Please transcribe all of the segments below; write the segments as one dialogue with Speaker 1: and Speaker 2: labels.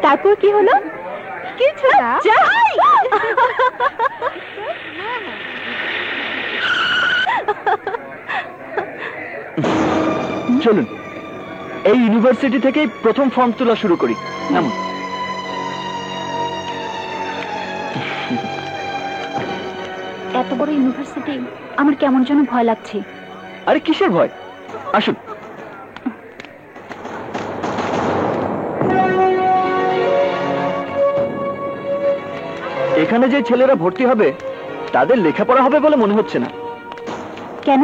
Speaker 1: তারপর কি হলো? কিছু না।
Speaker 2: চলুন এই ইউনিভার্সিটি থেকেই প্রথম ফর্ম তোলা শুরু করি।
Speaker 1: এত বড় ইউনিভার্সিটি, আমার কেমন যেন ভয় লাগছে।
Speaker 2: আরে কিসের ভয়, আসুন। এখানে যে ছেলেরা ভর্তি হবে তাদের লেখাপড়া হবে বলে মনে হচ্ছে না।
Speaker 1: কেন?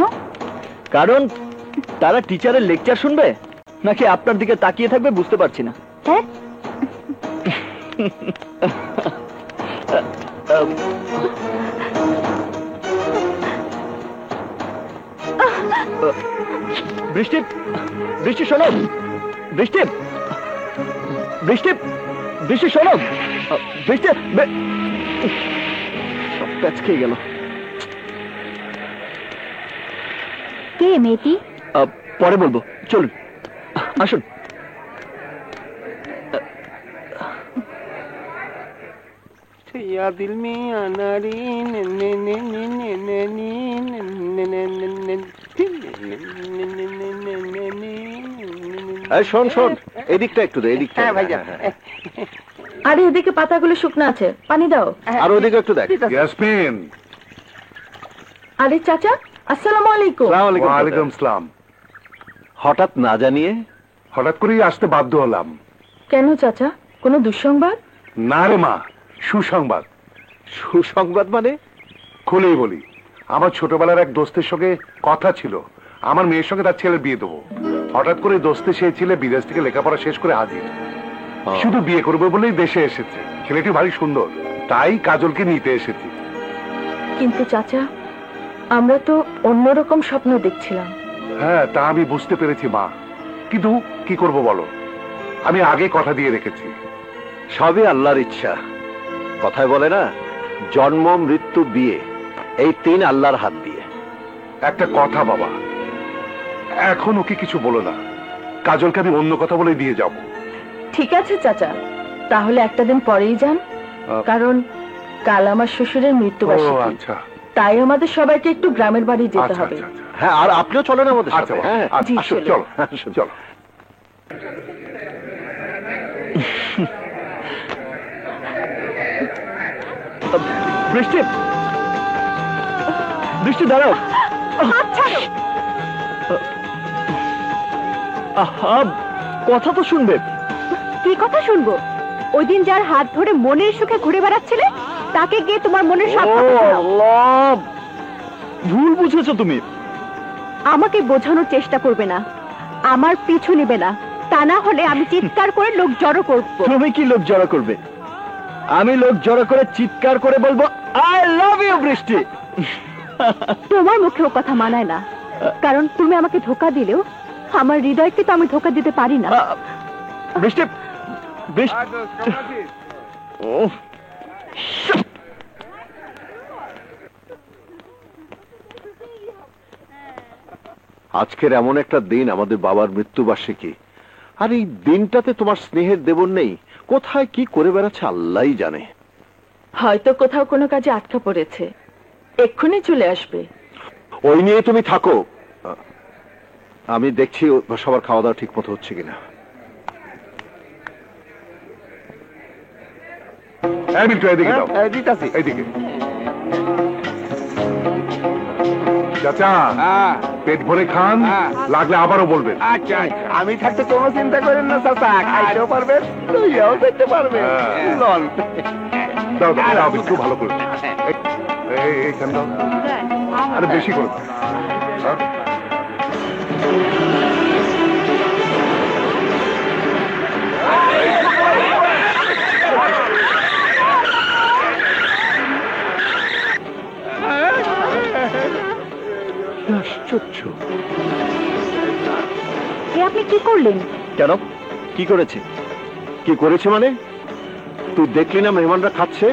Speaker 2: কারণ তারা টিচারের লেকচার শুনবে নাকি আপনার দিকে তাকিয়ে থাকবে বুঝতে পারছি না।
Speaker 1: হ্যাঁ,
Speaker 2: বৃষ্টি, বৃষ্টি শোনো, বৃষ্টি, বৃষ্টি, বৃষ্টি শোনো, বৃষ্টি। সব প্যাচ খেয়ে গেল।
Speaker 1: কে মেয়েটি?
Speaker 2: পরে বলবো, চলুন আসুন।
Speaker 3: दिल में अनारी
Speaker 2: শোন শোন, এদিকটা একটু দে, এদিকটা।
Speaker 3: হ্যাঁ ভাইয়া।
Speaker 1: আরে এদিকে পাতাগুলো শুকনো আছে, পানি দাও।
Speaker 2: আর ওদিকে একটু দেখ।
Speaker 4: ইয়াসমিন।
Speaker 1: আরে চাচা, আসসালামু আলাইকুম।
Speaker 4: ওয়ালাইকুম আসসালাম।
Speaker 2: হঠাৎ না জানিয়ে?
Speaker 4: হঠাৎ করেই আসতে বাধ্য হলাম।
Speaker 1: কেন চাচা, কোনো দুঃসংবাদ?
Speaker 4: না রে মা, সুসংবাদ।
Speaker 2: সুসংবাদ মানে?
Speaker 4: খুলেই বলি, আমার ছোটবেলার এক দোস্তের সঙ্গে কথা ছিল আমার মেয়ের সঙ্গে তার ছেলের বিয়ে দেবো। হঠাৎ করে দোস্তে সেই ছেলে বিদেশ থেকে লেখাপড়া শেষ করে হাজির, শুধু বিয়ে করবে বলেই দেশে এসেছে। ছেলেটি ভারী সুন্দর, তাই কাজলকে নিতে এসেছি।
Speaker 1: কিন্তু চাচা, আমরা তো অন্যরকম স্বপ্ন দেখছিলাম।
Speaker 4: হ্যাঁ, তা আমি বুঝতে পেরেছি মা, কিন্তু কি করব বলো, আমি আগে কথা দিয়ে রেখেছি।
Speaker 2: সবই আল্লাহর ইচ্ছা। কথায় বলে না, জন্ম মৃত্যু বিয়ে, এই তিন আল্লাহর হাত দিয়ে।
Speaker 4: একটা কথা বাবা, এখন ওকে কিছু বলো না, কাজলকে আমি অন্য কথা বলে দিয়ে যাব।
Speaker 1: ঠিক আছে চাচা, তাহলে একটা দিন পরেই যান, কারণ কাল আমার শ্বশুরের মৃত্যুবার্ষিকী।
Speaker 4: আচ্ছা,
Speaker 1: তাই আমাদের সবাইকে একটু গ্রামের বাড়ি যেতে
Speaker 4: আচ্ছা
Speaker 1: হবে।
Speaker 4: আচ্ছা আচ্ছা।
Speaker 2: হ্যাঁ, আর আপনিও চলেন আমাদের সাথে।
Speaker 4: আচ্ছা,
Speaker 2: হ্যাঁ,
Speaker 1: জি,
Speaker 4: আসুন,
Speaker 1: চলো।
Speaker 4: চলো চলো।
Speaker 2: বৃষ্টি, বৃষ্টি দাঁড়াও। আহা, কথা তো শুনবে।
Speaker 1: কি কথা শুনবো? ওই দিন যার হাত ধরে মনের সুখে ঘুরে বেড়াচ্ছিলে, তাকে গিয়ে তোমার মনের সব কথা শোনাও।
Speaker 2: আল্লাহ, ভুল বুঝেছো তুমি।
Speaker 1: আমাকে বোঝানোর চেষ্টা করবে না, আমার পিছু নিবে না, তা না হলে আমি চিৎকার করে লোক জড়ো করব।
Speaker 2: তুমি কি লোক জড়ো করবে? আমি লোক জড়ো করে চিৎকার করে বলবো আই লাভ ইউ বৃষ্টি।
Speaker 1: তোমার মুখেও কথা মানায় না, কারণ তুমি আমাকে ধোকা দিলেও আমার হৃদয়কে তো আমি ধোকা দিতে পারি না।
Speaker 2: বৃষ্টি, বৃষ্টি। আজকের এমন একটা দিন, আমাদের বাবার মৃত্যুবার্ষিকী, আর এই দিনটাতে তোমার স্নেহের দেবর নেই। কোথায় কি করে বেড়াচ্ছে আল্লাহই জানে।
Speaker 1: হয়তো কোথাও কোনো কাজে আটকা পড়েছে, এক্ষুনি চলে আসবে।
Speaker 2: ওই নিয়ে তুমি থাকো, আমি দেখছি সবার খাওয়া দাওয়া ঠিক মতো হচ্ছে কিনা।
Speaker 4: এদিকে দাও, এইদিকে। চাচা, পেট ভরে খান, লাগলে আবারও বলবেন।
Speaker 3: আচ্ছা, আমি থাকতে কোনো চিন্তা করেন না চাচা, খাইতেও পারবেন, লইয়াও যেতে পারবেন। লন।
Speaker 4: দাও দাও দাও, একটু ভালো করে। এইখান দাও, আরে বেশি করে দাও।
Speaker 2: আশ্চর্য।
Speaker 1: আপনি কি করলেন?
Speaker 2: কেন, কি করেছে? কি করেছে মানে? তুই দেখলি না মেহমানরা খাচ্ছে,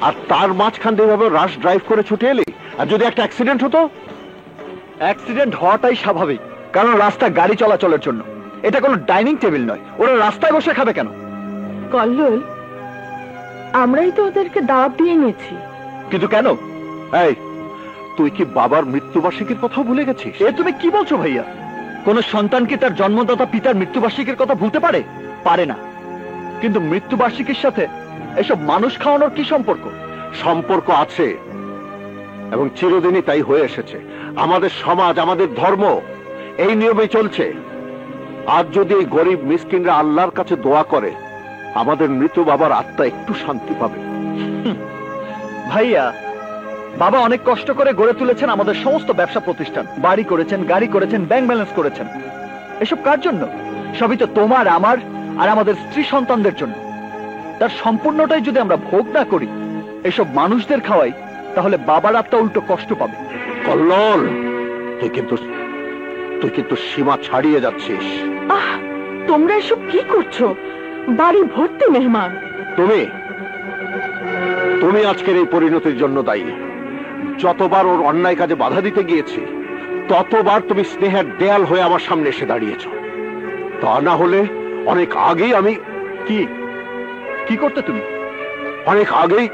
Speaker 2: আর তার মাঝখান দিয়ে এভাবে রাশ ড্রাইভ করে ছুটে এলি? আর যদি একটা অ্যাক্সিডেন্ট হতো? অ্যাক্সিডেন্ট হওয়াটাই স্বাভাবিক, কারণ রাস্তা গাড়ি চলাচলের জন্য। এটা কোনো ডাইনিং টেবিল নয়, ওরা রাস্তায় বসে খাবে কেন?
Speaker 1: কল্লোল, আমরাই তো ওদেরকে দাওয়াত দিয়ে নিয়েছি।
Speaker 2: কিন্তু কেন? এই, তুই কি বাবার মৃত্যুবার্ষিকীর কথা ভুলে গেছিস?
Speaker 5: এ তুমি কি বলছো ভাইয়া? কোন সন্তান কি তার জন্মদাতা পিতার মৃত্যুবার্ষিকীর কথা ভুলতে পারে? পারে না। কিন্তু মৃত্যুবার্ষিকীর সাথে এসব মানুষ খাওয়ানোর কি সম্পর্ক?
Speaker 2: সম্পর্ক আছে, এবং চিরদিনই তাই হয়ে এসেছে। আমাদের সমাজ, আমাদের ধর্ম এই নিয়মে চলছে। আজ যদি এই গরিব মিসকিনরা আল্লাহর কাছে দোয়া করে, আমাদের মৃত বাবার আত্মা একটু শান্তি পাবে।
Speaker 5: ভাইয়া, বাবা অনেক কষ্ট করে গড়ে তুলেছেন আমাদের সমস্ত ব্যবসা প্রতিষ্ঠান, বাড়ি করেছেন, গাড়ি করেছেন, ব্যাংক ব্যালেন্স করেছেন। এসব কার জন্য? সবই তো তোমার, আমার আর আমাদের স্ত্রী সন্তানদের জন্য। তার সম্পূর্ণটাই যদি আমরা ভোগ না করি, এসব মানুষদের খাওয়াই, তাহলে বাবার আত্মা উল্টো কষ্ট পাবে।
Speaker 2: কল্লোল, তুই কিন্তু সীমা ছাড়িয়ে যাচ্ছিস।
Speaker 1: আহ, তোমরা এসব কি করছো? বাড়ি ভর্তি মেহমান।
Speaker 2: তুমি আজকের এই পরিণতির জন্য দায়ী। যতবার ওর অন্যায় কাজে বাধা দিতে গিয়েছি, ততবার তুমি স্নেহের দেয়াল হয়ে আমার সামনে এসে দাঁড়িয়েছ। তা না হলে অনেক আগেই আমি
Speaker 5: কি করতে তুমি?
Speaker 2: অনেক আগেই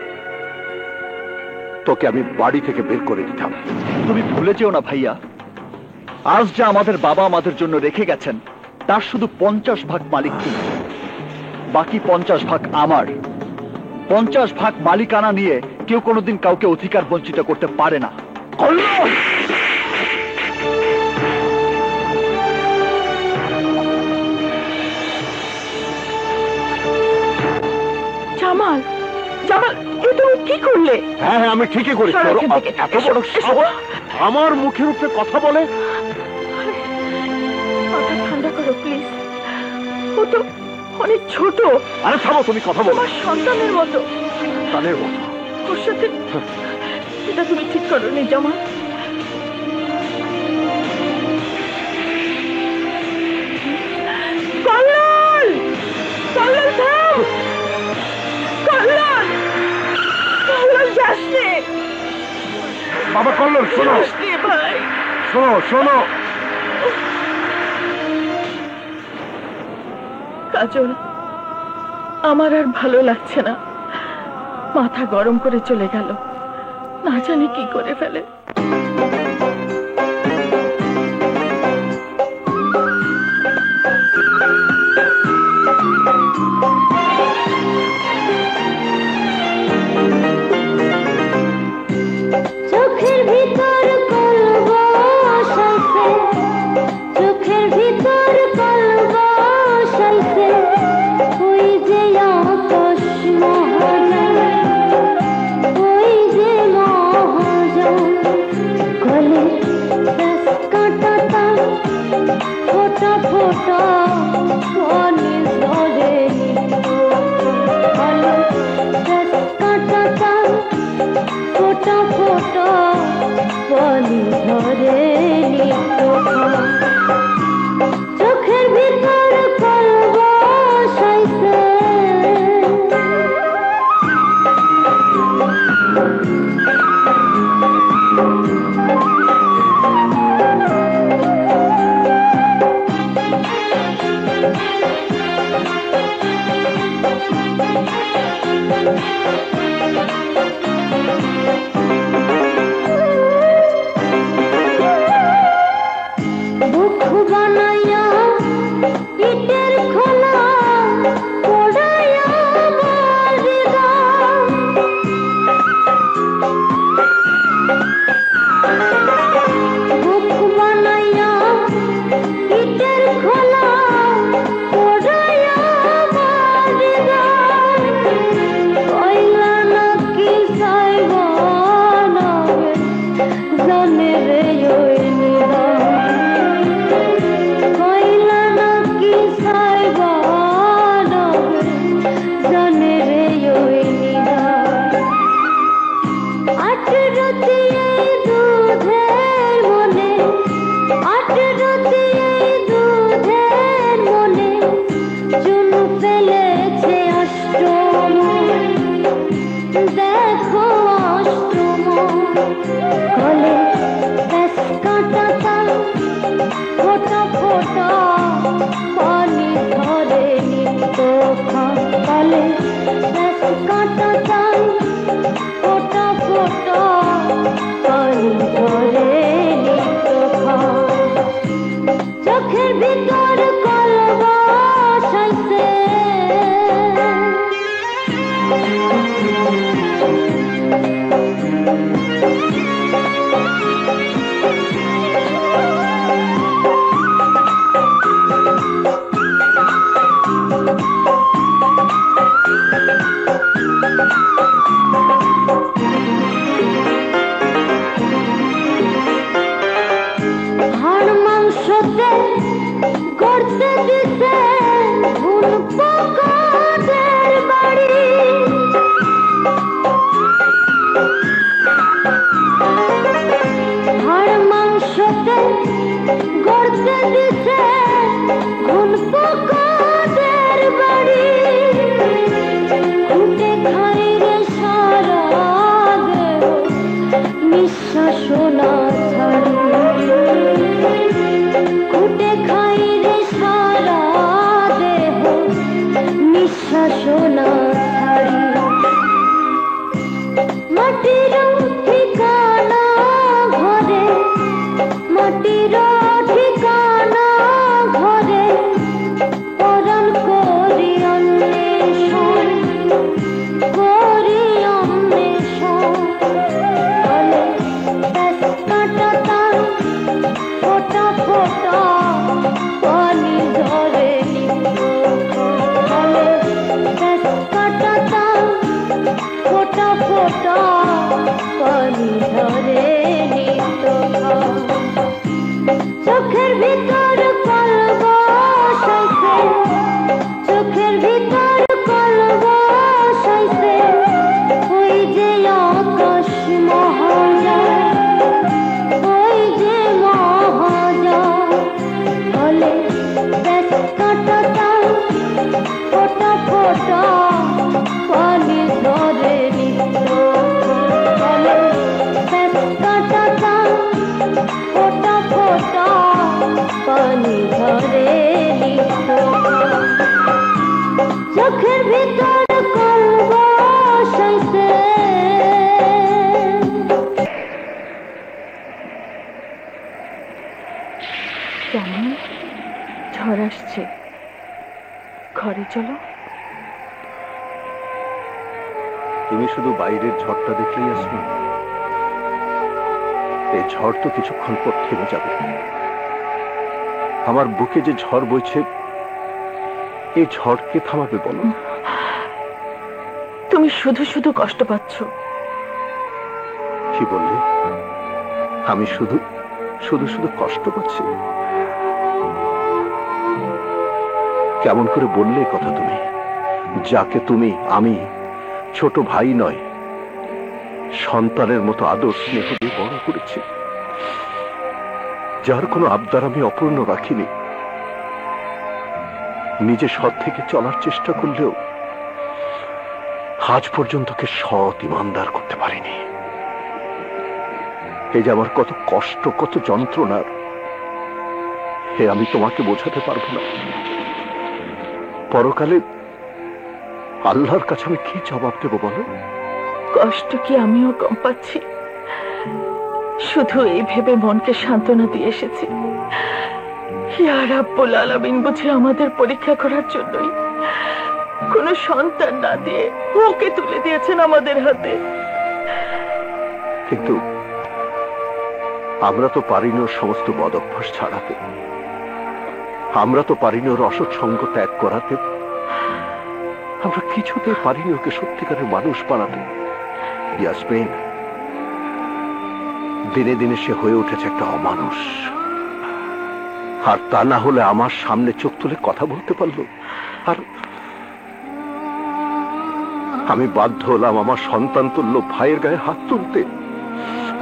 Speaker 2: তোকে আমি বাড়ি থেকে বের করে দিতাম।
Speaker 5: তুমি ভুলে যেও না ভাইয়া, আজ যা আমাদের বাবা আমাদের জন্য রেখে গেছেন, তার শুধু 50 ভাগ মালিক তুমি, বাকি 50 ভাগ আমার। 50 ভাগ মালিকানা নিয়ে কেউ কোনোদিন কাউকে অধিকার বঞ্চিত করতে পারে না।
Speaker 1: জামাল, জামাল, এ তুমি কি করলে?
Speaker 2: হ্যাঁ, আমি ঠিকই করেছি।
Speaker 1: সরো এখান থেকে।
Speaker 2: এত বড় সাহস আমার মুখের উপরে কথা বলে!
Speaker 1: মাথা ঠান্ডা করো প্লিজ। ও তো অনেক ছোট।
Speaker 2: আরে থামো, তুমি কথা বলো।
Speaker 1: তোমার সন্তানের মতো।
Speaker 2: সন্তানের মতো?
Speaker 1: ওর সাথে এটা তুমি ঠিক করো নি জামাল। কল্লোল, কল্লোল থাম। কল্লোল, কল্লোল যাস নে।
Speaker 4: বাবা কল্লোল, শোনো
Speaker 1: যাস নে ভাই।
Speaker 4: শোনো শোনো।
Speaker 1: কাজল, আমার আর ভালো লাগছে না। মাথা গরম করে চলে গেল, না জানি কি করে ফেলে।
Speaker 6: চোখের ভিতর কলব সাইছে, চোখের ভিতর কলব সাইছে, ওই যে আকাশ মহাজন, ওই যে মহাজন, গলে রস কাঁটাটা ফোটা ফোটা পানি ধরে, গলে রস কাঁটাটা ফোটা ফোটা পানি ধরে চোখের ভিতর কলব সাইছে। বুক বানাইয়া ইটের খোলা পোড়াইয়া বাড়িরা, বুক বানাইয়া ইটের খোলা পোড়াইয়া বাড়িরা, কইলা নাকি সাইবা নামে জানে রে ওই নিরা, কইলা নাকি সাইবা নামে জানে রে ওই নিরা। আট রতি এই দুধের মনে, আট রতি এই দুধের মনে, চুন ফেলেছে অষ্টম, দেখো অষ্টম, গলে ব্যাস একসাথে গড়তে দিতে ঘুন পোকাদের বাড়ি খুঁটে খাই রে সারা দেহ নিঃশ্বাস না ছাড়ি খুঁটে খাই রে সারা দেহ নিঃশ্বাস না ছাড়ি মাটির ঠিকানা ঘরে মাটির ঠিকানা ঘরে পরাণ করি অন্বেষণ করি অন্বেষণ বলে ব্যাস কাঁটাটা ফোটা ফোটা পানি ধরে নিত বলে ব্যাস কাঁটাটা ফোটা ফোটা পানি ধরে নিত চোখের ভিতর কল বসাইছে চোখের ভিতর কল বসাইছে ওই যে আকাশ মহাজয় ওই যে মহাজয় বলে ব্যাস কাঁটাটা ফোটা ফোটা পানি ধরে নিত বলে ব্যাস কাঁটাটা ফোটা ফোটা পানি ধরে নিত চোখের ভিতর কল বসাইছে
Speaker 1: কেমন ঝড় আসছে, ঘরে চলো।
Speaker 2: তুমি শুধু বাইরের ঝড়টা দেখলেই আসবে, এই ঝড় তো কিছুক্ষণ পর থেমে যাবে। আমার বুকে যে ঝড় বইছে, এই ঝড়কে থামাবে বলো?
Speaker 1: তুমি শুধু শুধু কষ্ট পাচ্ছ।
Speaker 2: কি বললে? আমি শুধু শুধু শুধু কষ্ট পাচ্ছি? কেমন করে বললে এই কথা তুমি, যাকে তুমি আমি ছোট ভাই নয় সন্তানের মতো আদর স্নেহ দিয়ে বড় করেছি, যার কোনো আবদার আমি অপূর্ণ রাখিনি, নিজে সৎ থেকে চলার চেষ্টা করলেও আজ পর্যন্ত কে সৎ ইমানদার করতে পারিনি। এই যে আমার কত কষ্ট, কত যন্ত্রণার, হে আমি তোমাকে বোঝাতে পারবো না। পরকালে আল্লাহর কাছে আমি কি জবাব দেবো বলো?
Speaker 1: কষ্ট কি আমিও কম পাচ্ছি? শুধু এই ভেবে মনকে সান্ত্বনা দিয়ে এসেছি, ইয়া রাব্বুল আলামিন বুঝি আমাদের পরীক্ষা করার জন্যই কোনো সন্তান না দিয়ে ওকে তুলে দিয়েছেন আমাদের হাতে।
Speaker 2: কিন্তু আমরা তো পারিনি ওর সমস্ত বদ অভ্যাস ছাড়াতে, আমরা তো পারিনি ওর অসৎ সঙ্গ ত্যাগ করাতে, আমরা কিছুতে পারিনি ওকে সত্যিকারের মানুষ বানাতে। ইয়াসমিন, দিনে দিনে সে হয়ে উঠেছে একটা অমানুষ, আর তা না হলে আমার সামনে চোখ তুলে কথা বলতে পারলো। আর আমি বাধ্য হলাম আমার সন্তান তুল্য ভাইয়ের গায়ে হাত তুলতে।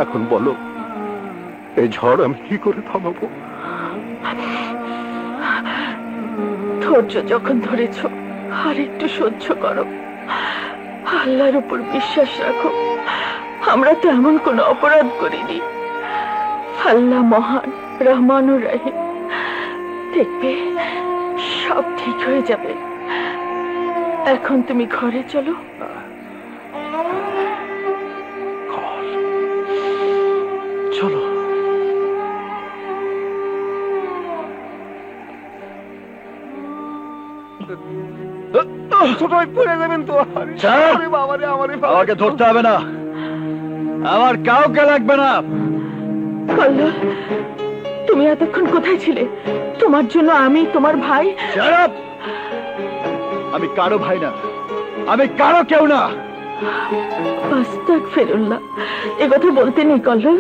Speaker 2: এখন বলো, এই ঝড় আমি কি করে থামাবো?
Speaker 1: ধৈর্য যখন ধরেছ আর একটু সহ্য করো, আল্লাহর উপর বিশ্বাস রাখো। আমরা তো এমন কোন অপরাধ করিনি। আল্লাহ মহান, রহমানুর রহিম, দেখবে সব ঠিক হয়ে যাবে। এখন তুমি ঘরে চলো।
Speaker 2: চলো।
Speaker 3: ছোট ভাই পড়ে যাবেন তো। আরে বাবারে, আমারে
Speaker 5: আমাকে ধরতে হবে না, আমার কাউকে লাগবে না।
Speaker 1: কল্লোল, তুমি এতক্ষণ কোথায় ছিলে? তোমার জন্য আমি, তোমার ভাই।
Speaker 5: Shut up! আমি কারো ভাই না, আমি কারো কেউ না।
Speaker 1: আস্তাগফিরুল্লাহ, এ কথা বলতে নেই কল্লোল,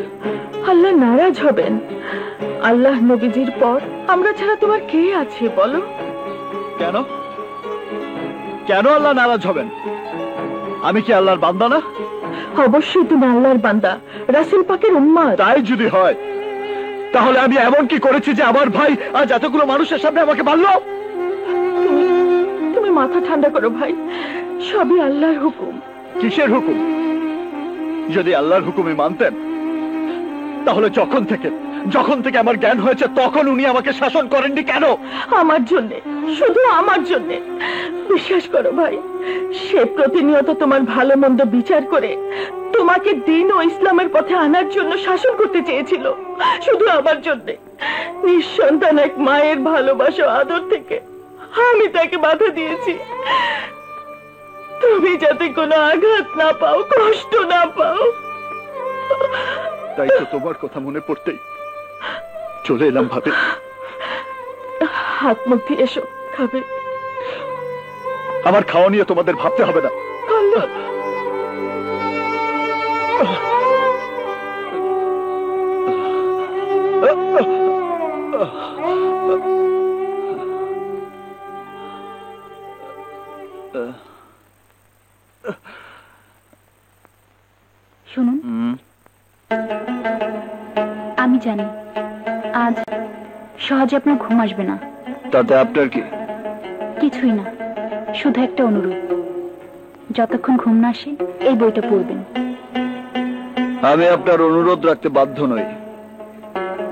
Speaker 1: আল্লাহ নারাজ হবেন। আল্লাহ নবীজির পর আমরা ছাড়া তোমার কে আছে বলো?
Speaker 5: কেন কেন আল্লাহ নারাজ হবেন? আমি কি আল্লাহর বান্দা না?
Speaker 1: অবশ্যই তুমি আল্লাহর বান্দা, রাসূল পাকের উম্মত।
Speaker 5: তাই যদি হয় তাহলে আমি এমন কি করেছি যে আমার ভাই আজ এতগুলো মানুষের সামনে আমাকে মারলো?
Speaker 1: তুমি তুমি মাথা ঠান্ডা করো ভাই, সবই আল্লাহর হুকুম।
Speaker 5: কিসের হুকুম? যদি আল্লাহর হুকুমে মানতেন তাহলে যখন থেকে আমার জ্ঞান হয়েছে তখন উনি আমাকে শাসন করেননি কেন?
Speaker 1: আমার জন্যে, শুধু আমার জন্যে। বিশ্বাস করো ভাই, সে প্রতিনিয়ত তোমার ভালো মন্দ বিচার করে তোমাকে দিন ও ইসলামের পথে আনার জন্য শাসন করতে চেয়েছিল, শুধু আমার জন্যে। নিঃসন্তান এক মায়ের ভালোবাসা আদর থেকে আমি তাকে বাধা দিয়েছি, তুমি যাতে কোনো আঘাত না পাও, কষ্ট না পাও।
Speaker 5: তাই তো তোমার কথা মনে পড়তেই চলে এলাম ভাবে।
Speaker 1: হাত মুখ দিয়ে এসো, খাবে।
Speaker 5: আমার খাওয়া নিয়ে তোমাদের ভাবতে হবে না।
Speaker 1: কল্যাণ,
Speaker 7: শুনুন, আমি জানি আজ সহজে আপনার ঘুম আসবে না।
Speaker 5: তাতে আপনার কি?
Speaker 7: কিছুই না, শুধু একটা অনুরোধ, যতক্ষণ ঘুম না আসে এই বইটা পড়বেন।
Speaker 5: আমি আপনার অনুরোধ রাখতে বাধ্য নই।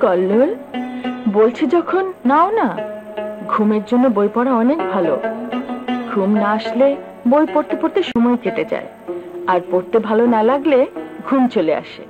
Speaker 1: কল্লোল বলছি যখন নাও না। ঘুমের জন্য বই পড়া অনেক ভালো। ঘুম না আসলে বই পড়তে পড়তে সময় কেটে যায়, আর পড়তে ভালো না লাগলে ঘুম চলে আসে।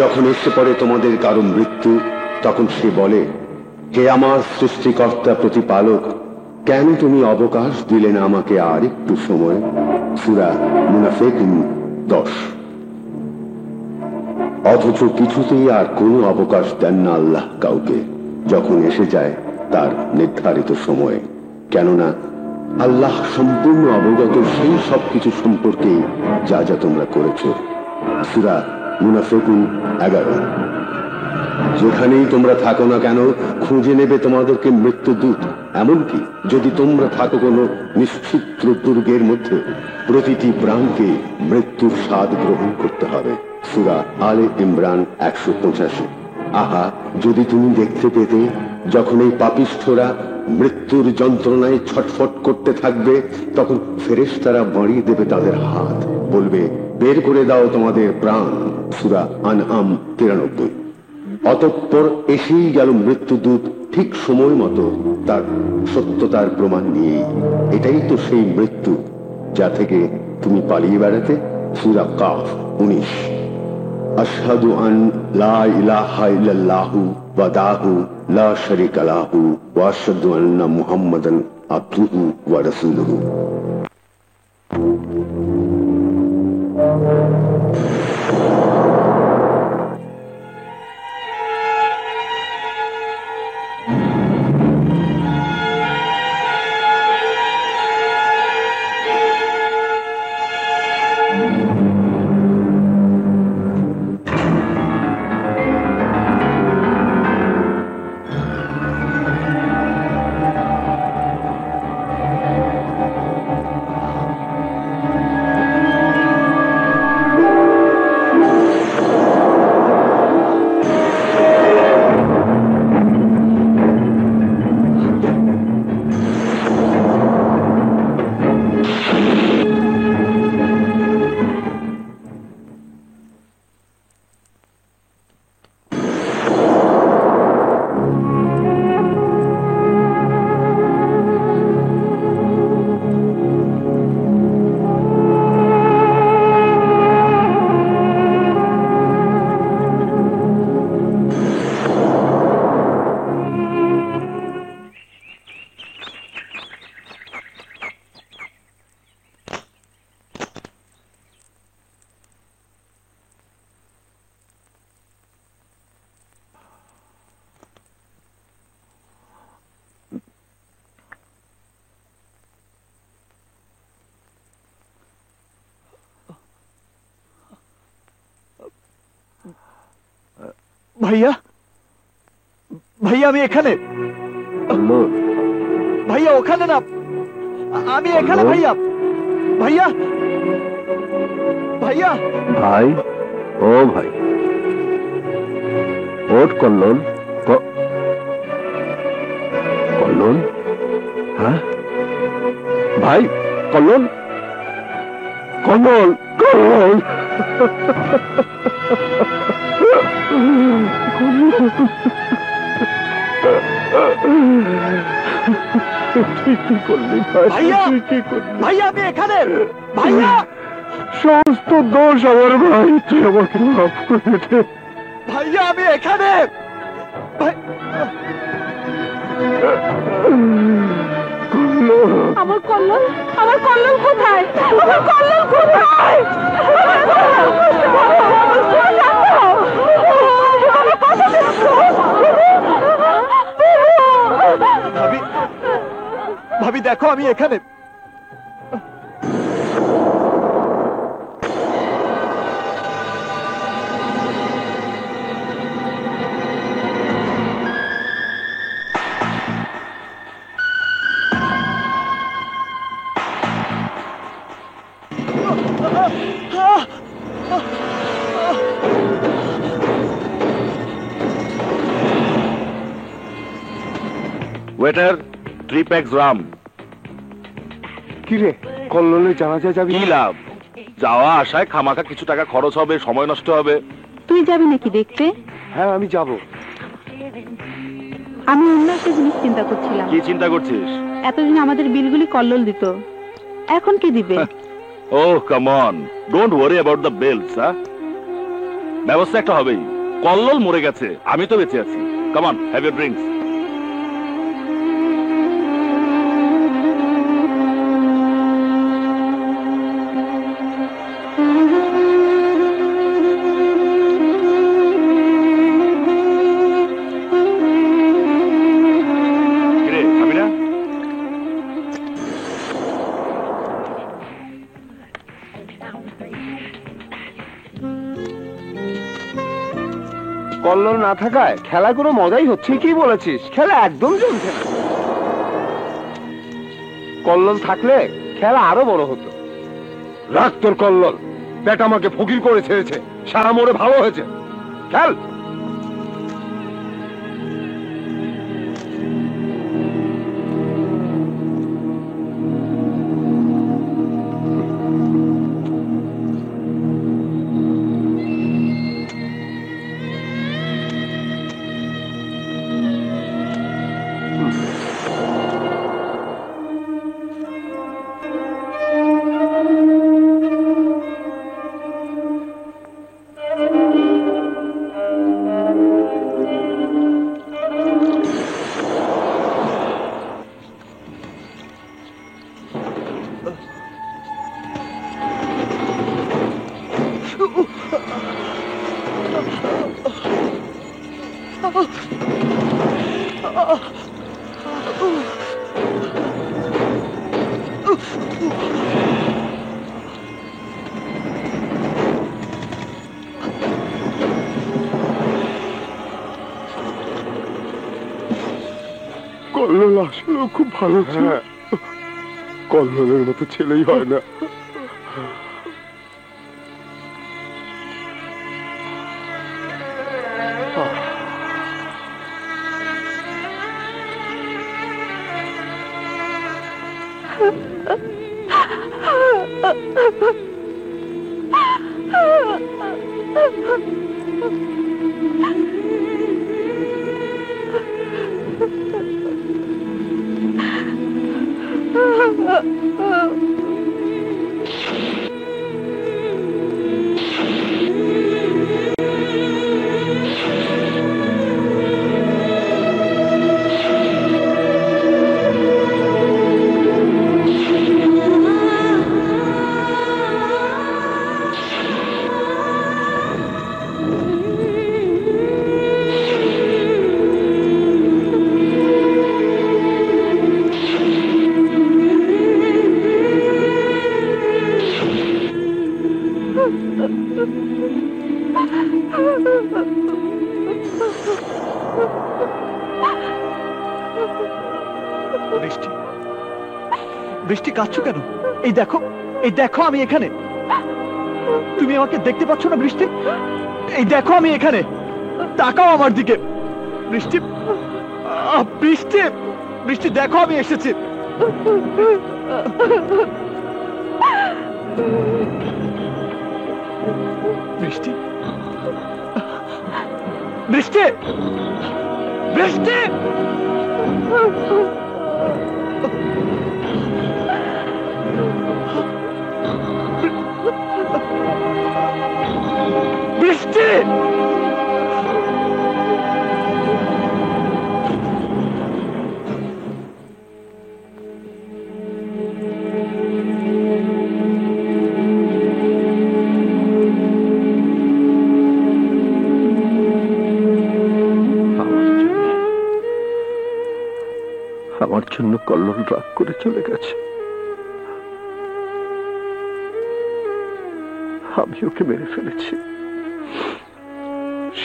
Speaker 8: যখন এসে পড়ে তোমাদের কারো মৃত্যু, তখন সে বলে, হে আমার সৃষ্টিকর্তা প্রতিপালক, কেন তুমি অবকাশ দিলে না আমাকে আর একটু সময়? সূরা মুনাফিকুন 10। অথচ কিছুতেই আর কোনো অবকাশ দেন না আল্লাহ কাউকে যখন এসে যায় তার নির্ধারিত সময়ে। কেননা আল্লাহ সম্পূর্ণ অবগত সেই সবকিছু সম্পর্কে যা যা তোমরা করেছ। সূরা মুনাফিকুন 11। যেখানেই তোমরা থাকো না কেন খুঁজে নেবে তোমাদেরকে মৃত্যুদূত, এমনকি যদি তোমরা থাকো কোনো নিশ্চিত্র দুর্গের মধ্যে, প্রতিটি প্রাণকে মৃত্যুর স্বাদ গ্রহণ করতে হবে। সূরা আলে ইমরান 185। আহা, যদি তুমি দেখতে পেতে যখন এই পাপিষ্ঠরা মৃত্যুর যন্ত্রণায় ছটফট করতে থাকবে, তখন ফেরেশতারা বাড়িয়ে দেবে তাদের হাত, বলবে, বের করে দাও তোমাদের প্রাণ। সূরা আনআম 93। অতঃপর এসেই গেল মৃত্যুদূত ঠিক সময় মতো তার সত্যতার প্রমাণ নিয়ে। এটাই তো সেই মৃত্যু যা থেকে তুমি পালিয়ে বেড়াতে। সূরা কাফ 19। আশহাদু আন লা ইলাহা ইল্লাল্লাহু ওয়াহদাহু লা শারীকা লাহু ওয়া আশহাদু আন্না মুহাম্মাদান আবদুহু ওয়া রাসূলুহু।
Speaker 5: ভাইয়া, ভাইয়া আমি এখানে। ভাইয়া ওখানে না, আমি এখানে। ভাইয়া, ভাইয়া, ভাইয়া।
Speaker 2: ভাই, ও ভাই, ওট কল্লোল। কল্লোল? হ্যাঁ ভাই, কল্লোল, কল্লোল, কল্লোল। তুই কি করলি ভাই?
Speaker 5: ভাইয়া,
Speaker 2: তুই কি করলি?
Speaker 5: ভাইয়া আমি এখানে। ভাইয়া,
Speaker 2: সমস্ত দোষ আমার ভাই, তুই আমাকে মাফ করে দে।
Speaker 5: ভাইয়া আমি এখানে।
Speaker 1: আমার কল্লোল, আমার কল্লোল কোথায়? আমার কল্লোল কোথায়?
Speaker 5: ভাবি, ভাবি দেখো আমি এখানে।
Speaker 9: Waiter, 3 packs Ram.
Speaker 3: কি রে, কল্লোলে জানাজা যাবি?
Speaker 9: কি লাভ? যাওয়া আসায় খামাখা কিছু টাকা খরচ হবে, সময় নষ্ট হবে।
Speaker 7: তুই যাবি নাকি দেখতে?
Speaker 3: হ্যাঁ আমি যাব।
Speaker 7: আমি অন্য একটা জিনিস চিন্তা করছিলাম।
Speaker 9: কি চিন্তা করছিস?
Speaker 7: এতদিন আমাদের বিলগুলি কল্লোল দিত, এখন কে দিবে?
Speaker 9: Oh come on, don't worry about the bills. ব্যবস্থা একটা হবেই। কল্লোল মরে গেছে, আমি তো বেঁচে আছি। Come on, have your drinks.
Speaker 3: Kallol না থাকায় খেলা কোনো মজাই হচ্ছে। কি বলেছিস? খেলা একদম জমছে না। কল্লোল থাকলে খেলা আরো বড় হতো।
Speaker 2: রাখ তোর কল্লোল। পেট আমাকে ফকির করে ছেড়েছে, সারা মোড়ে ভালো হয়েছে। খেল।
Speaker 3: কল্লোল আসলে খুব ভালো ছিল। কল্লোলের মতো ছেলেই হয় না।
Speaker 5: বৃষ্টি, বৃষ্টি কাঁদছো কেন? এই দেখো, এই দেখো আমি এখানে। তুমি আমাকে দেখতে পাচ্ছ না বৃষ্টি? এই দেখো আমি এখানে, তাকাও আমার দিকে। বৃষ্টি, বৃষ্টি, বৃষ্টি দেখো আমি এসেছি। বৃষ্টি, বৃষ্টি, বৃষ্টি, বৃষ্টি।
Speaker 2: আমার জন্য কল্লোল রাগ করে চলে গেছে। আমি ওকে মেরে ফেলেছি।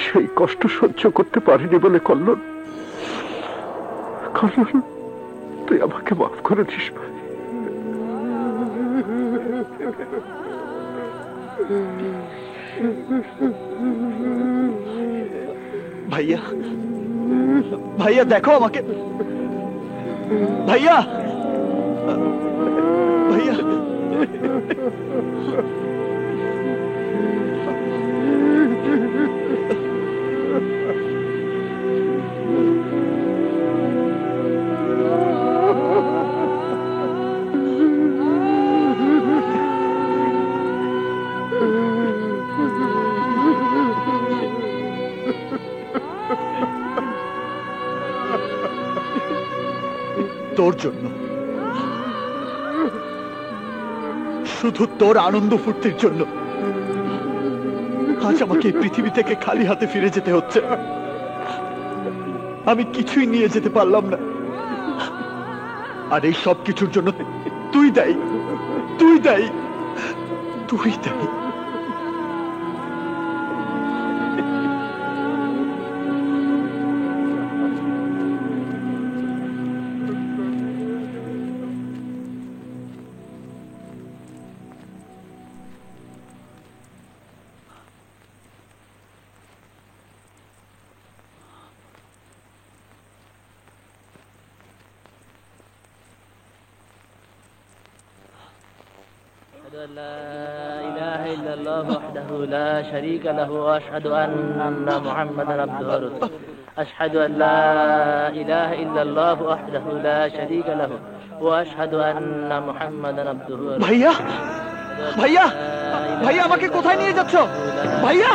Speaker 2: সেই কষ্ট সহ্য করতে পারিনি বলে কল্লোল, কল্লোল তুই আমাকে মাফ করে দিস ভাই।
Speaker 5: ভাইয়া, ভাইয়া দেখো আমাকে। ভাইয়া, ভাইয়া, তোর জন্য, শুধু তোর আনন্দ ফুর্তির জন্য আজ আমাকে এই পৃথিবী থেকে খালি হাতে ফিরে যেতে হচ্ছে। আমি কিছুই নিয়ে যেতে পারলাম না, আর এই সব কিছুর জন্য তুই দায়ী, তুই দায়ী, তুই দায়ী।
Speaker 10: أشهد أن لا إله إلا الله وحده لا شريك له وأشهد أن محمدا عبده ورسوله أشهد أن لا إله إلا الله وحده لا شريك له وأشهد أن محمدا عبده ورسوله
Speaker 5: ভাইয়া, ভাইয়া, ভাইয়া আমাকে কোথায় নিয়ে যাচ্ছ? ভাইয়া,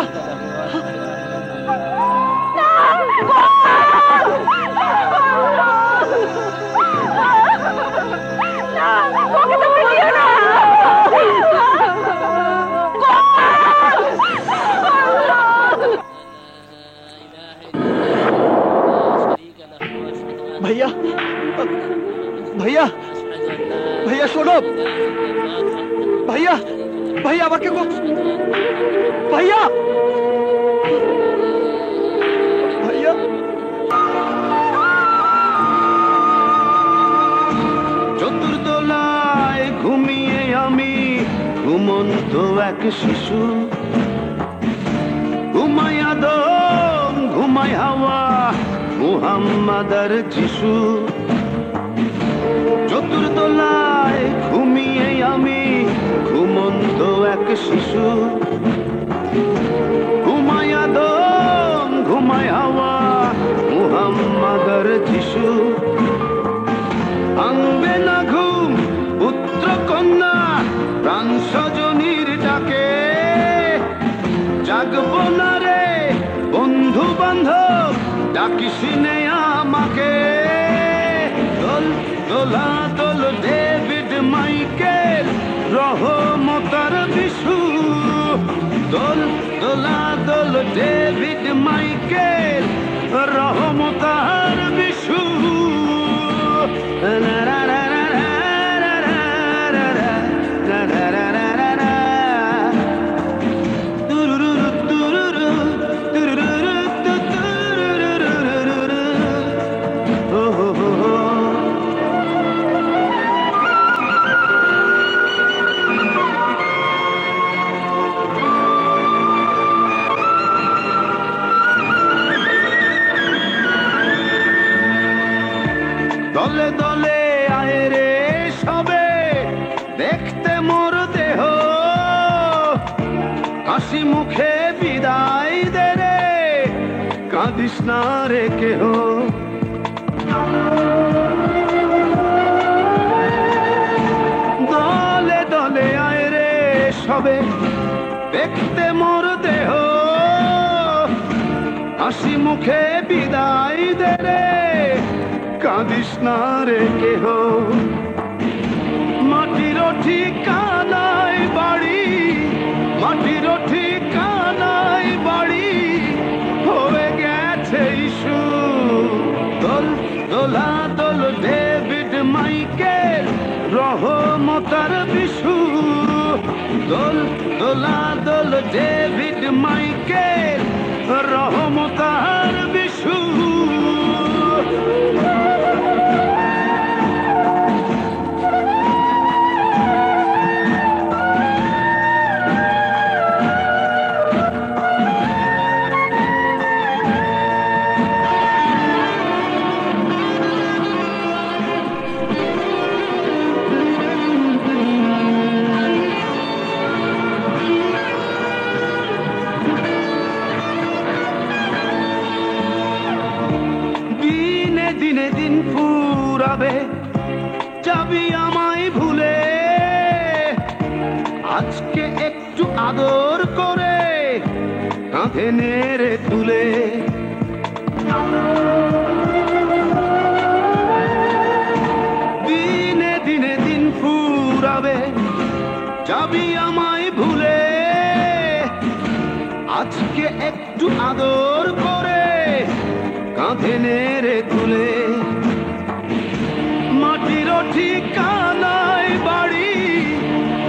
Speaker 5: ভাইয়া, ভাইয়া, ভাইয়া শোনো, ভাইয়া, ভাইয়া আমাকে ভাইয়া, ভাইয়া,
Speaker 11: চতুর্দোলায় ঘুমিয়ে আমি ঘুমন্ত এক শিশু, ঘুমাই আদম ঘুমাই হাওয়া মুহাম্মদ আর যিশু। চতুর্দোলায় ঘুমিয়ে আমি ঘুমন্ত এক শিশু, ঘুমাই আদম ঘুমাই হাওয়া মুহাম্মদ আর যিশু। ভাঙবে না ঘুম পুত্র কন্যা প্রাণ স্বজনীর ডাকে, জাগব না রে বন্ধু বান্ধব ডাকিস নে আমাকে। দোল দোলা দোল ডেভিড মাইকেল রহমতার বিশু, দোল দোলা দোল ডেভিড মাইকেল রহমতার বিশু। হাসি মুখে বিদায় দে রে, কাঁদিস না রে কেহ। দলে দলে আয় রে সবে দেখতে মোর দেহ, হাসি মুখে বিদায় দে রে, কাঁদিস না রে কেহ। মাটির ঠিকানায় বাড়ি, মাটির ঠিকানায় বাড়ি হয়ে গেছে ইস্যু। দোল দোলা দোল ডেভিড মাইকেল রহমতার বিশু। দোল দোলা দোল ডেভিড মাইকেল রহমতার বিশু। দিনে দিন ফুরাবে যাবি আমায় ভুলে, আজকে একটু আদর করে কাঁধে নেড়ে তুলে। দিনে দিনে দিন ফুরাবে যাবি আমায় ভুলে, আজকে একটু আদর করে কাঁধে নেড়ে তুলে। মাটির ঠিকানায় বাড়ি,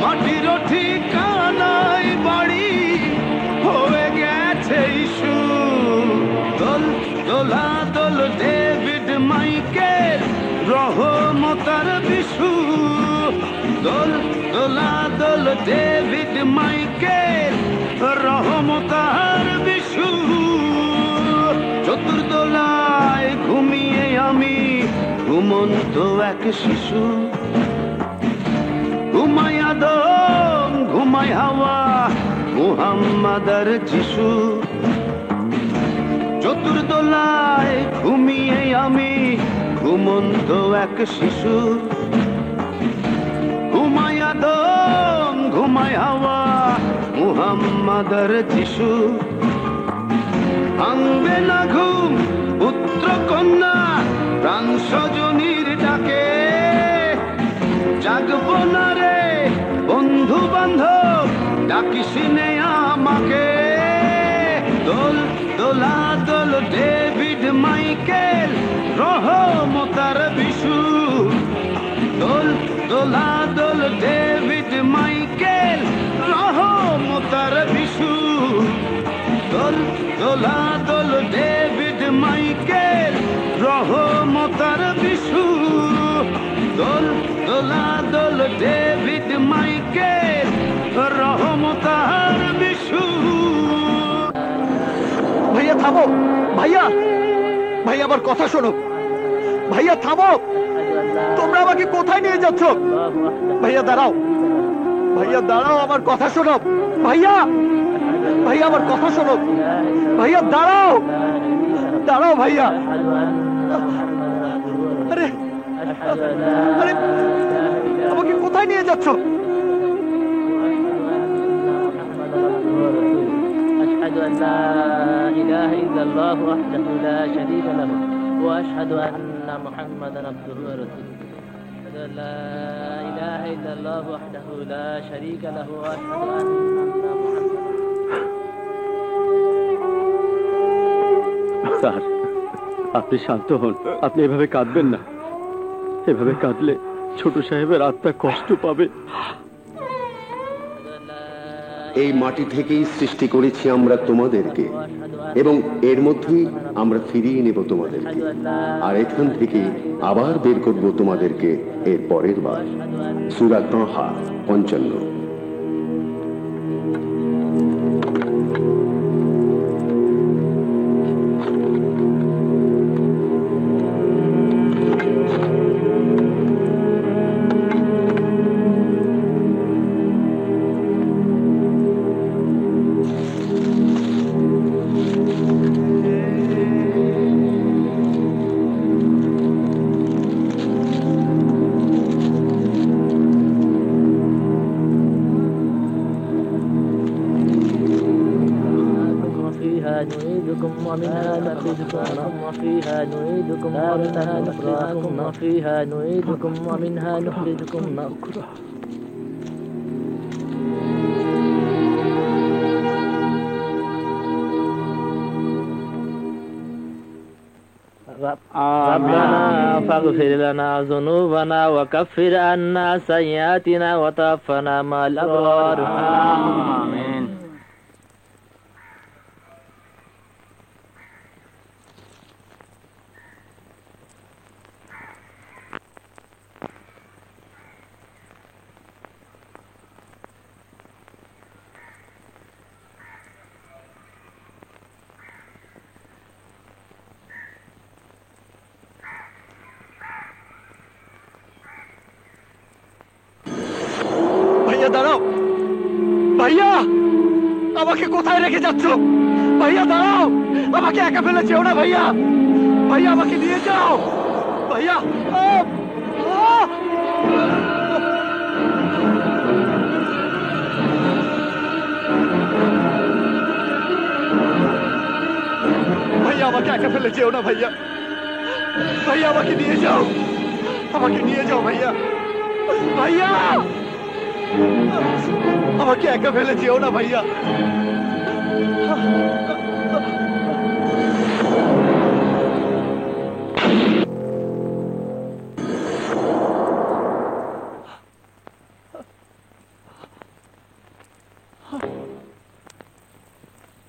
Speaker 11: মাটির ঠিকানায় বাড়ি হয়ে গেছে ইস্যু। দোল দোলা দোল ডেভিড মাইকেল রহমতার বিশু। দোল দোলা দোল ডেভিড মাইকেল রহমতার বিশু। চতুর্দোলায় ঘুমিয়ে আমি ঘুমন্ত এক শিশু। ঘুমাই আদম ঘুমাই হাওয়া মুহাম্মাদার যিশু। চতুর্দোলায় ঘুমিয়ে আমি ঘুমন্ত এক শিশু। ঘুমাই আদম ঘুমাই হাওয়া মুহাম্মাদার যিশু। ভাঙবে না ঘুম পুত্র কন্যা প্রাণ স্বজনীর ডাকে, জাগব না রে বন্ধু বান্ধব ডাকিস নে আমাকে। দোল দোলা দোল ডেভিড মাইকেল রহমতার বিশু। দোল দোলা দোল ডেভিড মাইকেল রহমতার বিশু। দোল দোলা দোল ডেভিড মাইকেল রহমতার বিশু। দোল দোলা দোল ডেভিড মাইকেল রহমতার বিশু।
Speaker 5: ভাইয়া থামো, ভাইয়া ভাইয়া আমার কথা শোনো। ভাইয়া থামো, তোমরা আমাকে কোথায় নিয়ে যাচ্ছ? ভাইয়া দাঁড়াও, ভাইয়া দাঁড়াও, আমার কথা শোনো। ভাইয়া ভাইয়া আমার কথা শোনো। ভাইয়া দাঁড়াও, দাঁড়াও ভাইয়া। আরে আরে আমাকে কোথায় নিয়ে যাচ্ছ?
Speaker 10: أشهد أن لا إله إلا الله وحده لا شريك له وأشهد أن محمدا عبده ورسوله أشهد أن لا إله إلا الله وحده لا شريك له وأشهد أن محمدا
Speaker 5: স্যার আপনি শান্ত হন, আপনি এভাবে কাঁদবেন না। এভাবে কাঁদলে ছোট সাহেবের আত্মা কষ্ট পাবে।
Speaker 8: এই মাটি থেকেই সৃষ্টি করেছি আমরা তোমাদেরকে, এবং এর মধ্যেই আমরা ফিরিয়ে নেব তোমাদেরকে, আর এখান থেকে আবার বের করব তোমাদেরকে এর পরের বার। সূরা তাহা 55।
Speaker 10: نخرجكم ومنها نخرجكم وفيها نعيدكم ومنها نخرجكم وفيها نعيدكم ومنها نخرجكم ربنا فاغفر لنا ذنوبنا وكفر عنا سيئاتنا وتوفنا مع الأبرار آمين.
Speaker 5: ভাইয়া দাঁড়াও, ভাইয়া আমাকে কোথায় রেখে যাচ্ছ? ভাইয়া দাঁড়াও, আমাকে একা ফেলে যেও না ভাইয়া, ভাইয়া আমাকে নিয়ে যাও ভাইয়া। ভাইয়া আমাকে একা ফেলে যেও না ভাইয়া, ভাইয়া আমাকে নিয়ে যাও, আমাকে নিয়ে যাও ভাইয়া, ভাইয়া আমাকে একা ফেলে যেও না ভাইয়া।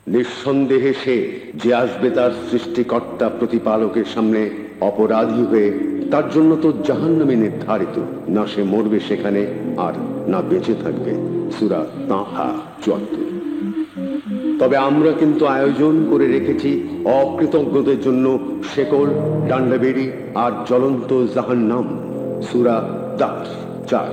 Speaker 8: নিঃসন্দেহে সে যে আসবে তার সৃষ্টিকর্তা প্রতিপালকের সামনে অপরাধী হয়ে, তার জন্য তো জাহান্নামে নির্ধারিত। না সে মরবে সেখানে, আর না বেঁচে থাকবে। সূরা তাহা ৭৪। তবে আমরা কিন্তু আয়োজন করে রেখেছি অকৃতজ্ঞদের জন্য শেকল, ডান্ডাবেড়ি আর জ্বলন্ত জাহান্নাম। সূরা দাস ৪।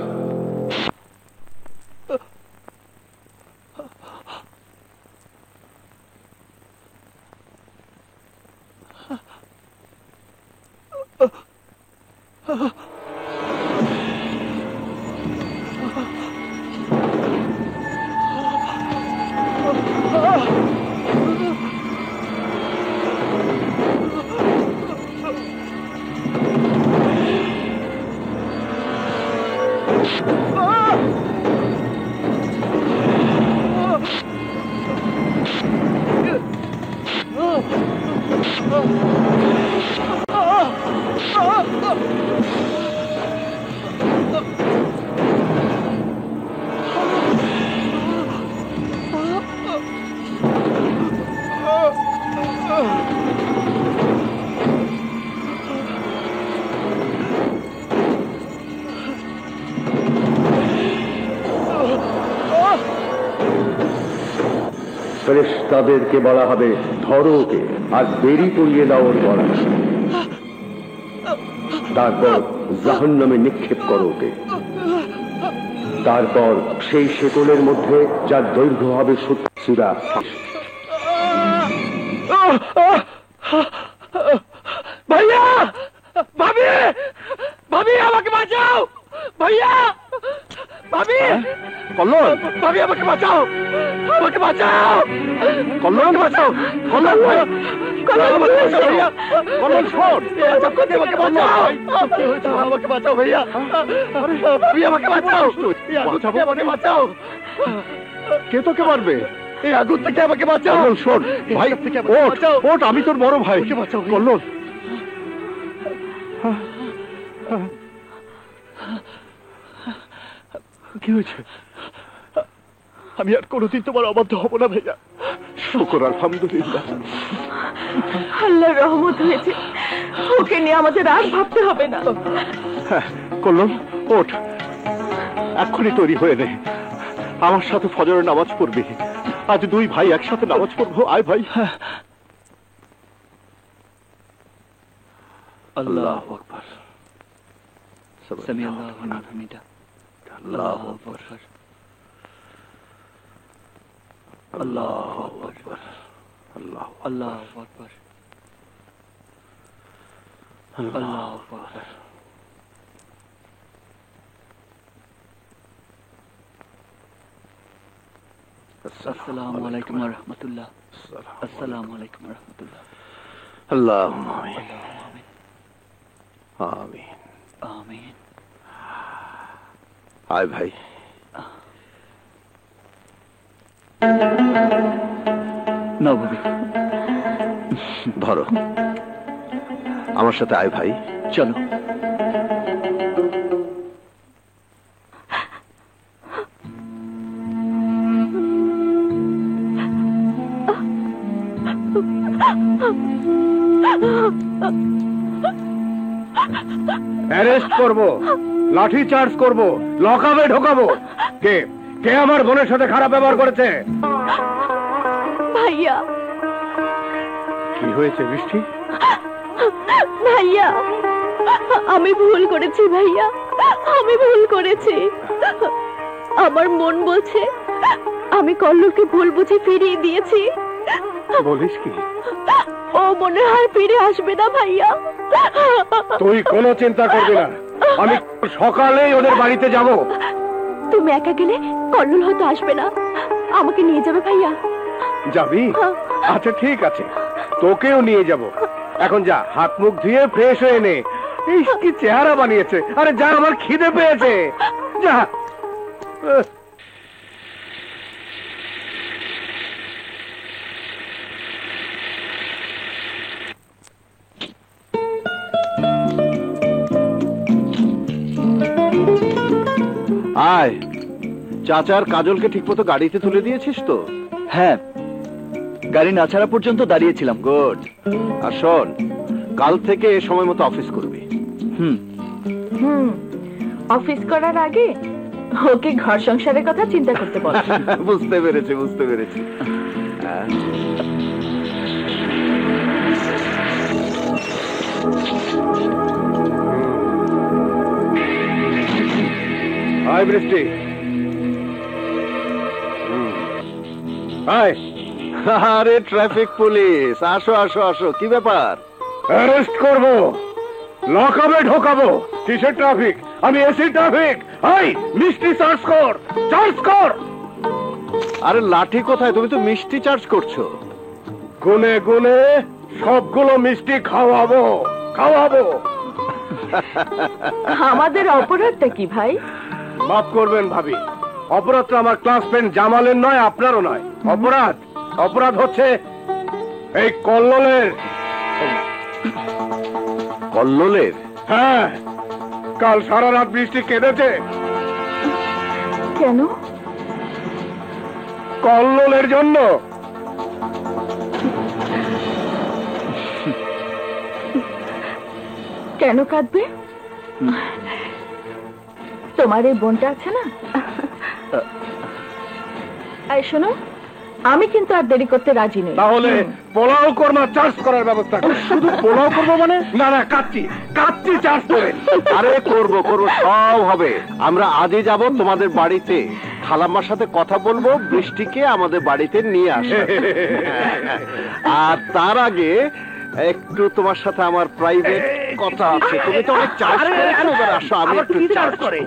Speaker 8: ফেরেশতাদেরকে বলা হবে, ধরো ওকে আর বেরি পরিয়ে দাও ওর গলা, তারপর জাহান্নামে নিক্ষেপ করো ওকে। তারপর সেই শেকলের মধ্যে যার দৈর্ঘ্য হবে ৭০ সূরা।
Speaker 5: ভাইয়া, ভাবি, ভাবি আমাকে বাঁচাও, ভাইয়া, ভাবি, কল্লোল, ভাবি আমাকে বাঁচাও, আমাকে বাঁচাও, কল্লোল বাঁচাও, কল্লোল ভাই, কল্লোল ভাইয়া, কল্লোল শোন, আমাকে বাঁচাও, আমাকে বাঁচাও ভাইয়া, ভাবি আমাকে বাঁচাও, আমাকে বাঁচাও।
Speaker 2: কে তোকে মারবে?
Speaker 5: এই আগুন থেকে আমাকে বাঁচাও।
Speaker 2: কল্লোল শোন ভাই, ওঠ, ওঠ, আমি তোর বড় ভাই। কল্লোল,
Speaker 5: কি হয়েছে? আমি আর কোনোদিন তোমার অবাধ্য হব না ভাইয়া।
Speaker 2: শুকর আলহামদুলিল্লাহ,
Speaker 1: আল্লাহর রহমত হয়েছে, ওকে নিয়ে আমাদের আর ভাবতে হবে না।
Speaker 2: কল্লোল ওঠ, এক্ষুনি তৈরি হয়ে নে, আমার সাথে ফজরের নামাজ পড়বি। আজ দুই ভাই একসাথে নামাজ পড়বো। আয় ভাই।
Speaker 5: আল্লাহু আকবার, সামি আল্লাহু লিমান হামিদা, আল্লাহু আকবার, আল্লাহু আকবার, আল্লাহু আকবার, আল্লাহু আকবার, আল্লাহু আকবার। আসসালামু আলাইকুম ওয়া রাহমাতুল্লাহ। আসসালামু আলাইকুম রহমতুল্লাহ।
Speaker 2: আল্লাহুম্মা আমিন। আমিন
Speaker 5: আমিন।
Speaker 2: আয় ভাই।
Speaker 5: নাও ভাবি,
Speaker 2: ধরো, আমার সাথে আয় ভাই।
Speaker 5: চলো।
Speaker 3: অ্যারেস্ট করব, লাঠি চার্জ করব, লকআপে ঢোকাবো। কে কে আমার বোনের সাথে খারাপ ব্যবহার করেছে?
Speaker 1: ভাইয়া,
Speaker 3: কি হয়েছে বৃষ্টি?
Speaker 1: ভাইয়া, আমি ভুল করেছি ভাইয়া, আমি ভুল করেছি। আমার মন বলছে আমি কল্লোলকে ভুল বুঝে ফিরিয়ে দিয়েছি।
Speaker 3: বলিস কি?
Speaker 1: ও মনে হয় ফিরে আসবে না ভাইয়া।
Speaker 3: তুই কোনো চিন্তা করবি না, আমি সকালেই ওদের বাড়িতে যাব।
Speaker 1: তুমি একা গেলে কল্লোল হয়তো আসবে না, আমাকে নিয়ে যাবে ভাইয়া।
Speaker 3: যাবি? আচ্ছা ঠিক আছে, তোকেও নিয়ে যাব। এখন যা, হাত মুখ ধুয়ে ফ্রেশ হয়ে নে। এই কি চেহারা বানিয়েছে! আরে যা, আমার খিদে পেয়েছে, যা।
Speaker 2: আয়। চাচার কাজলকে ঠিকমতো গাড়িতে তুলে দিয়েছিস তো?
Speaker 5: হ্যাঁ, গাড়ি না ছাড়া পর্যন্ত দাঁড়িয়েছিলাম।
Speaker 2: গুড। আর শোন, কাল থেকে এ সময় মতো অফিস করবি।
Speaker 1: অফিস করার আগে ওকে ঘর সংসারের কথা চিন্তা করতে বল।
Speaker 2: বুঝতে পেরেছি, বুঝতে পেরেছি।
Speaker 3: হাই বৃষ্টি, হাই।
Speaker 2: আরে ট্রাফিক পুলিশ, আসো আসো আসো, কি ব্যাপার?
Speaker 3: অ্যারেস্ট করব, লকআপে ঢোকাবো। কিসের ট্রাফিক? আমি এসি ট্রাফিক। হাই, মিষ্টি চার্জ কর, চার্জ কর।
Speaker 2: আরে লাঠি কোথায়? তুমি তো মিষ্টি চার্জ করছো।
Speaker 3: গুনে গুনে সবগুলো মিষ্টি খাওয়াবো, খাওয়াবো।
Speaker 1: আমাদের অপরাধটা কি ভাই?
Speaker 3: মাফ করবেন ভাবি, অপরাধটা আমার ক্লাস ফ্রেন্ড জামালের নয়, আপনারও নয়। অপরাধ হচ্ছে এই কল্লোলের।
Speaker 2: কল্লোলের?
Speaker 3: হ্যাঁ, কাল সারা রাত বৃষ্টি কেঁদেছে।
Speaker 1: কেন?
Speaker 3: কল্লোলের জন্য।
Speaker 1: কেন কাঁদবে? তোমার এই বোনটা আছে না? এই শোনো, আমি কিন্তু আর দেরি করতে রাজি নেই।
Speaker 3: তাহলে পোলাও কোরমা চার্জ করার ব্যবস্থা করো। শুধু পোলাও করবো মানে? না না, কাচ্চি চার্জ করে।
Speaker 2: আরে করবো করবো, সব হবে। আমরা আজই যাব তোমাদের বাড়িতে, খালাম্মার সাথে কথা বলবো, বৃষ্টিকে আমাদের বাড়িতে নিয়ে আসে। আর তার আগে একটু তোমার সাথে আমার প্রাইভেট কথা আছে। তুমি তো অনেক চার্জ করেছো, এবার আসো আমি একটু চার্জ করি।